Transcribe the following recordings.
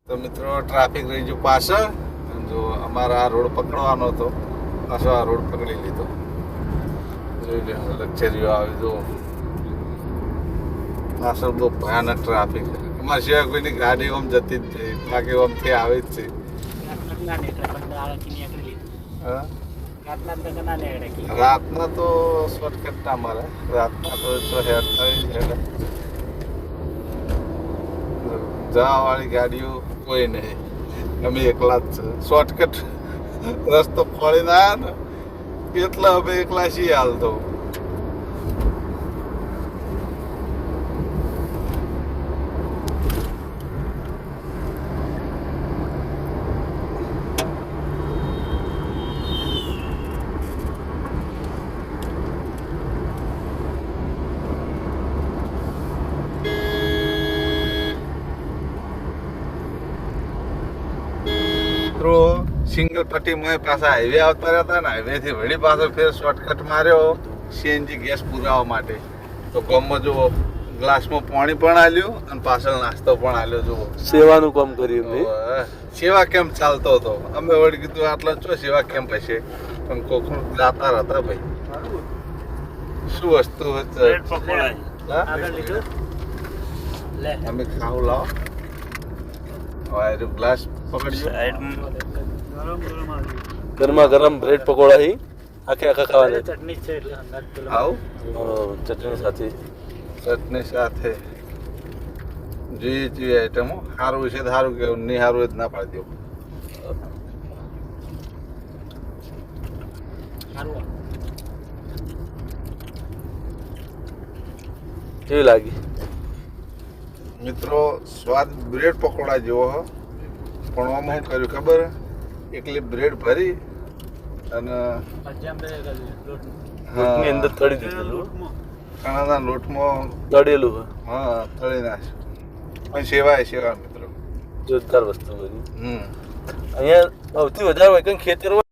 તો મિત્રો ટ્રાફિક રહી ગયું પાછળ. જો અમારા આ રોડ પકડવાનો હતો, પાછો આ રોડ પકડી લીધો. જોઈ લો લક્ઝરીઓ આવી જો પાછળ બહુ ભયાનક ટ્રાફિક. અમારા સિવાય કોઈની ગાડી આમ જતી જ નહીં, બાકી આમથી આવે જ છે. રાતના તો શોર્ટકટ ના મળે, રાતના તો હેડ થઈ જવા વાળી ગાડીઓ કોઈ નહીં, અમે એકલા જ છે. શોર્ટકટ રસ્તો ખોલીને આવ્યા ને એટલે અમે એકલા છીએ હાલ તો. સિંગલ પટ્ટી માં પાછા હાઈવે આવતા રહેતા ને, હાઈવે થી વળી પાછો ફેર શોર્ટકટ માર્યો સીએનજી ગેસ પુરાવા માટે. તો ગામમાં જુઓ ગ્લાસમાં પાણી પણ આલ્યું અને પાછળ નાસ્તો પણ આલ્યો. જુઓ સેવાનું કામ કર્યું. સેવા કેમ્પ ચાલતો હતો. અમે વળી કીધું આટલા ચો સેવા કેમ્પ હશે, પણ કોક જાતા હતા ભાઈ. શું વસ્તુ અમે ખાવું લાવો. ગ્લાસ પકડ્યો, ગરમા ગરમ બ્રેડ પકોડા હી આખે આખા ખાવાના. ચટણી છે એટલે આવું ચટણી સાથે જે આઈટમો સારું છે સારું કે નહીં સારું એ જ ના પાડી દો. કેવી લાગી મિત્રો? સ્વાદ બ્રેડ પકોડા જેવો હ, પણ આમાં શું કર્યું ખબર? એકલી બ્રેડ ભરી અને લોટની અંદર તળી દીધેલું, ચણાના લોટમાં તળેલું. હા, તળી નાખ્યું. પણ સેવા મિત્રો જોરદાર વસ્તુ બની. અહીંયા સૌથી વધારે હોય કઈ ખેતર હોય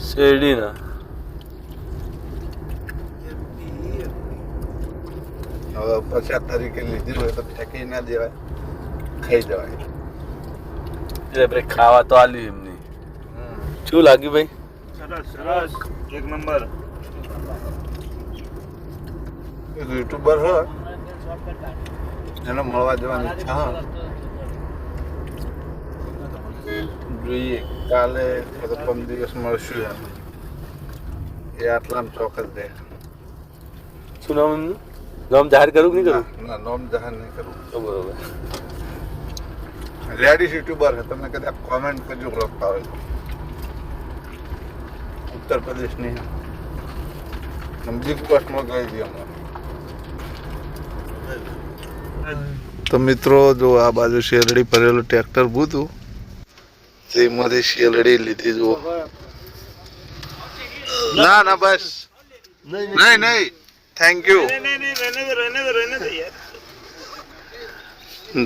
શેરડી ના. હવે પ્રસાદ તરીકે લીધી હોય તો ફેંકી ના દેવાય, ખાઈ જવાય. એટલે ખાવા તો આલ્યું એમની. શું લાગ્યું ભાઈ? સરસ, એક નંબર. યુટ્યુબર હ, એને મળવા જવાની ઈચ્છા હ. જોઈએ કાલે પરમ દિવસ મળશું એમ. એ આટલામાં ચોક્કસ દે. શું નામ એમનું? નામ જાહેર કરું કે નહીં કરું? ના, નામ જાહેર નહીં કરું. તો બરોબર. લેડીઝ યુટ્યુબર છે, તમે કદાચ કોમેન્ટ કરજો લખતા હોય તો. ઉત્તર પ્રદેશની બિગ બોસમાં ગઈ હતી અમારે. તો મિત્રો જો આ બાજુ શેરડી ભરેલું ટ્રેક્ટર ભૂતું, તેમાંથી શેરડી લીધી. જુઓ. ના ના બસ નહીં નહીં, થેન્ક યુ.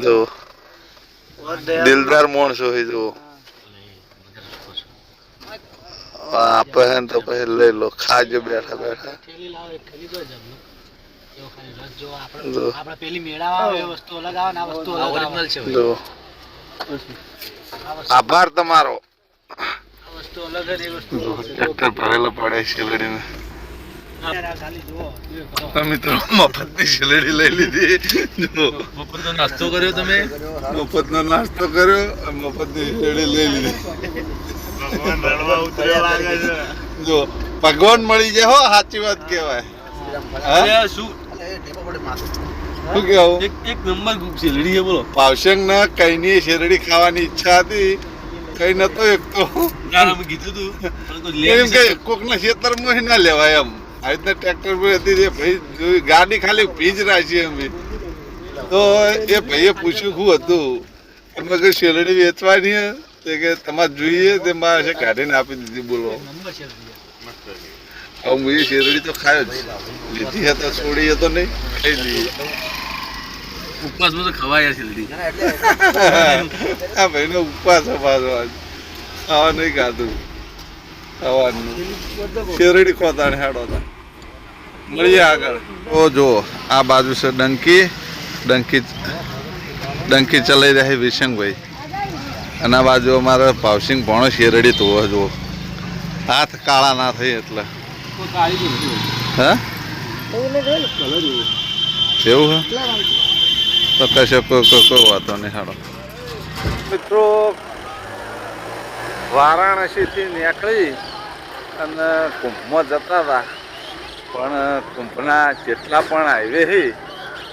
જો દિલદાર માણસો હોય. જો આપે હે તો પછી લઈ લો, ખાજો બેઠા બેઠા. જો આભાર તમારો. ટ્રેક્ટર ભરેલો પડે શેરડીને. મિત્રો મફતની શેરડી લઈ લીધી. મફતનો નાસ્તો કર્યો તમે? મફતનો નાસ્તો કર્યો, મફતની શેરડી લઈ લીધી. જો ભગવાન મળી જાય હો, સાચી વાત કહેવાય. શું કેવું? એક નંબર શેરડી છે. બોલો પાવશંગ ના કઈની શેરડી ખાવાની ઈચ્છા હતી, કઈ નતો એક તો કીધું તું એમ કે કોકના ખેતરમાં ના લેવાય એમ. આવી રીતના ટ્રેક્ટર પર હતી ભાઈ, ગાડી ખાલી ભીજ રાખી એમ. તો એ ભાઈએ પૂછ્યું શું હતું, એમાં કઈ શેરડી વેચવાની તે કે તમારે જોઈએ તે મારે કાઢીને આપી દીધી. બોલો હવે હું એ શેરડી તો ખાયો જ, લીધી હતા છોડી હતો નહીં, ખાઈ લઈએ. ઉપવાસમાં તો ખવાય શેરડી. આ ભાઈનો ઉપવાસ ખાવા નહીં ખાધું, ખાવાનું શેરડી ખોતાને હેડો હતા. મળીએ આગળ. તો જો આ બાજુ છે ડંકી. ડંકી ડંકી ચલાવી રહ્યા છે વિશંકભાઈ. અને આ બાજુ અમારે ભાવસિંગ ભણો શેરડી તો જુઓ હાથ કાળા ના થઈ એટલે હા એવું હે તો કશો કોઈ વાતો નહીં હાડો. મિત્રો વારાણસીથી નીકળી અને કુંભમાં જતા હતા પણ કુંભના જેટલા પણ હાઈવે છે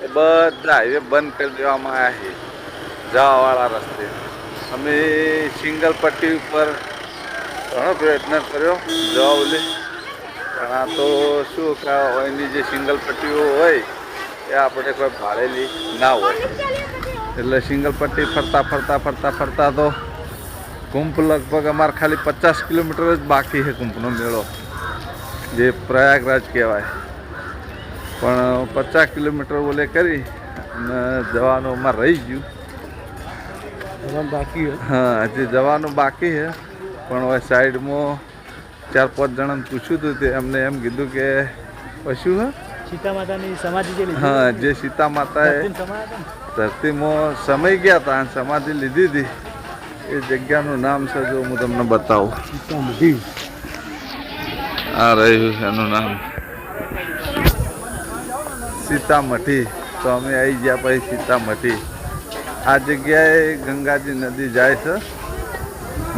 એ બધા હાઈવે બંધ કરી દેવામાં આવ્યા છે જવાવાળા રસ્તે. અમે સિંગલ પટ્ટી ઉપર ઘણો પ્રયત્ન કર્યો જવા બોલે પણ આ તો શું કે એની જે સિંગલ પટ્ટીઓ હોય એ આપણે કોઈ ભાડેલી ના હોય એટલે સિંગલ પટ્ટી ફરતા ફરતા ફરતા ફરતા તો કુંભ લગભગ અમારે ખાલી 50 કિલોમીટર જ બાકી છે કુંભનો મેળો જે પ્રયાગરાજ કહેવાય. પણ 50 કિલોમીટર બોલે કરી અને જવાનું અમારે રહી ગયું. બાકી હા હજી જવાનું બાકી છે પણ હવે સાઈડમાં 4-5 જણાને પૂછ્યું હતું તે એમને એમ કીધું કે શું હે સીતા માતાની સમાધિ જે લીધી હા જે સીતા માતાએ ધરતીમાં સમય ગયા હતા અને સમાધિ લીધી હતી એ જગ્યાનું નામ છે જો હું તમને બતાવું. સીતામઢી આ રહ્યું એનું નામ સીતામઢી. તો અમે આવી ગયા પછી સીતામઢી. આ જગ્યાએ ગંગાજી નદી જાય છે.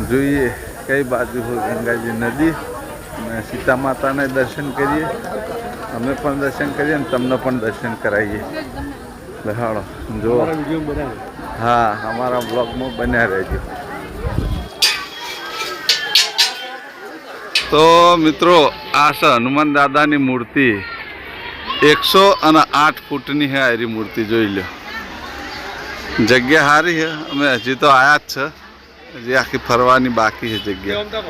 જોઈએ કઈ બાજુ હોય ગંગાજી નદી અને સીતા માતાને દર્શન કરીએ. અમે પણ દર્શન કરીએ અને તમને પણ દર્શન કરાવીએ. હાલો જો હા અમારા બ્લોગમાં બન્યા રહેજો. તો મિત્રો આ છે હનુમાન દાદાની મૂર્તિ 108 ફૂટની છે. આરી મૂર્તિ જોઈ લો. જગ્યા સારી છે. અમે હજી તો આયા જ છે હજી આખી ફરવાની બાકી છે જગ્યા.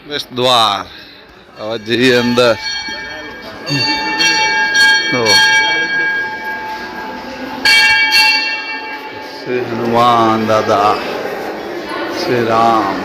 બસ દ્વાર હવે જઈએ અંદર. શ્રી હનુમાન દાદા શ્રી રામ.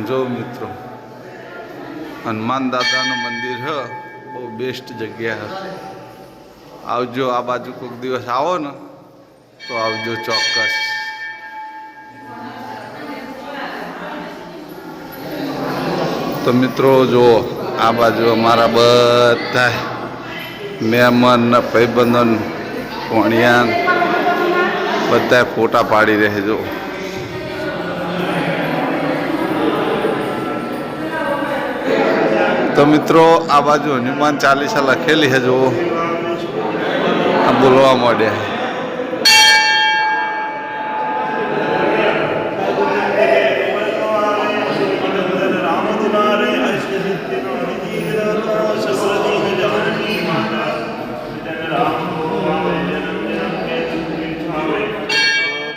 જો મિત્રો હનુમાન દાદાનું મંદિર છે બહુ બેસ્ટ જગ્યા છે. આવજો આ બાજુ કોઈક દિવસ આવો ને તો આવજો ચોક્કસ. તો મિત્રો જો આ બાજુ અમારા બધા મહેમાન ભાઈબંધન કોણિયાન બધા ફોટા પાડી રહેજો. તો મિત્રો આ બાજુ હનુમાન ચાલીસા લખેલી છે જો આ બોલવા માંડ્યા.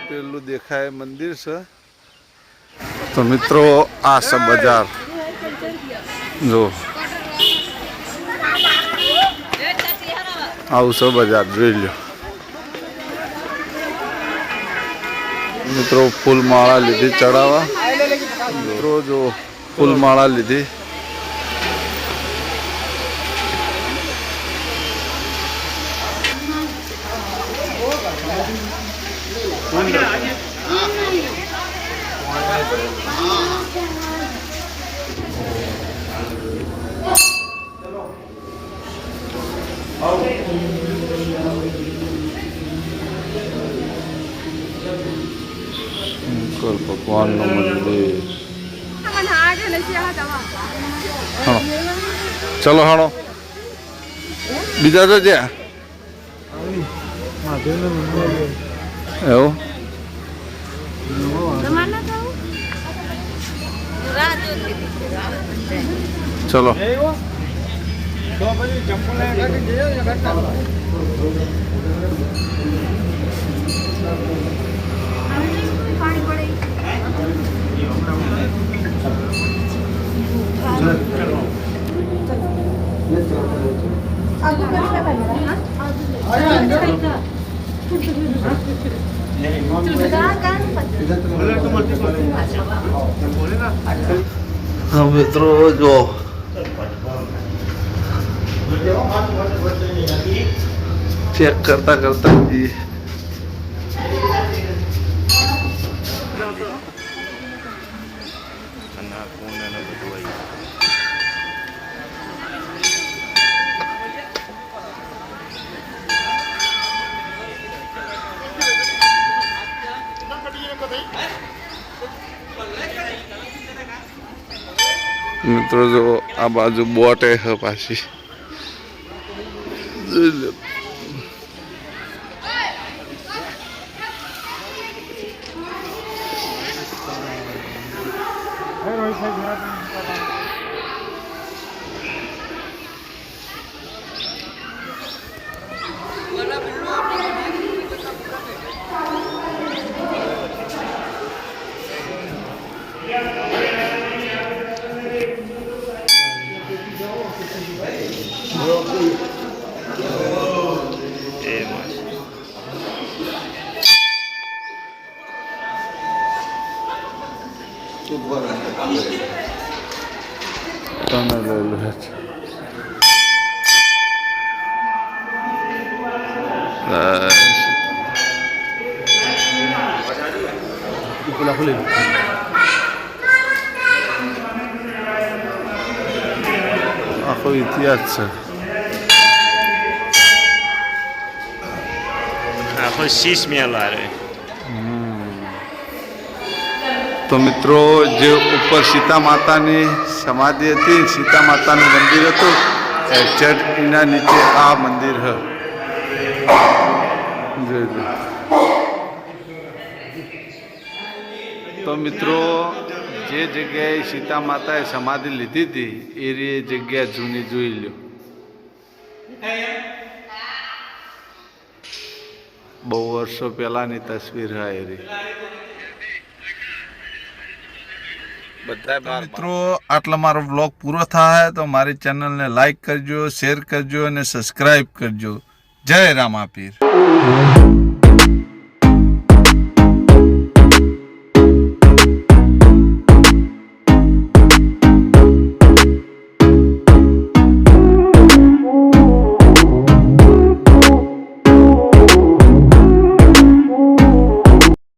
પેલું દેખાય મંદિર છે. તો મિત્રો આ છે બજાર જો આવું છે બજાર જોઈ લો. મિત્રો ફૂલમાળા લીધી ચડાવવા. મિત્રો જો ફૂલમાળા લીધી. શંકર ભગવાનનું મંદિર. ચલો હાણો બીજા તો જ્યાં એવું ચલો હા મિત્રો જો ચેક કરતા કરતા જઈએ મિત્રો જો આ બાજુ બોટ હે પાછી જોઈ લો. આખો ઇતિહાસ છે. આખો શીશ મેલ આવે. તો મિત્રો જે ઉપર સીતા માતાની સમાધિ હતી, સીતા માતાનું મંદિર હતું, એક્ઝેક્ટ એના નીચે આ મંદિર હ. જોઈ. તો મિત્રો જે જગ્યાએ સીતા માતાએ સમાધિ લીધી હતી એ જગ્યા જૂની જોઈ લો. બહુ વર્ષો પહેલાની તસવીર હા એ બધા. મિત્રો આટલા મારો બ્લોગ પૂરો થાય તો મારી ચેનલને લાઈક કરજો, શેર કરજો અને સબસ્ક્રાઈબ કરજો. જય રામાપીર.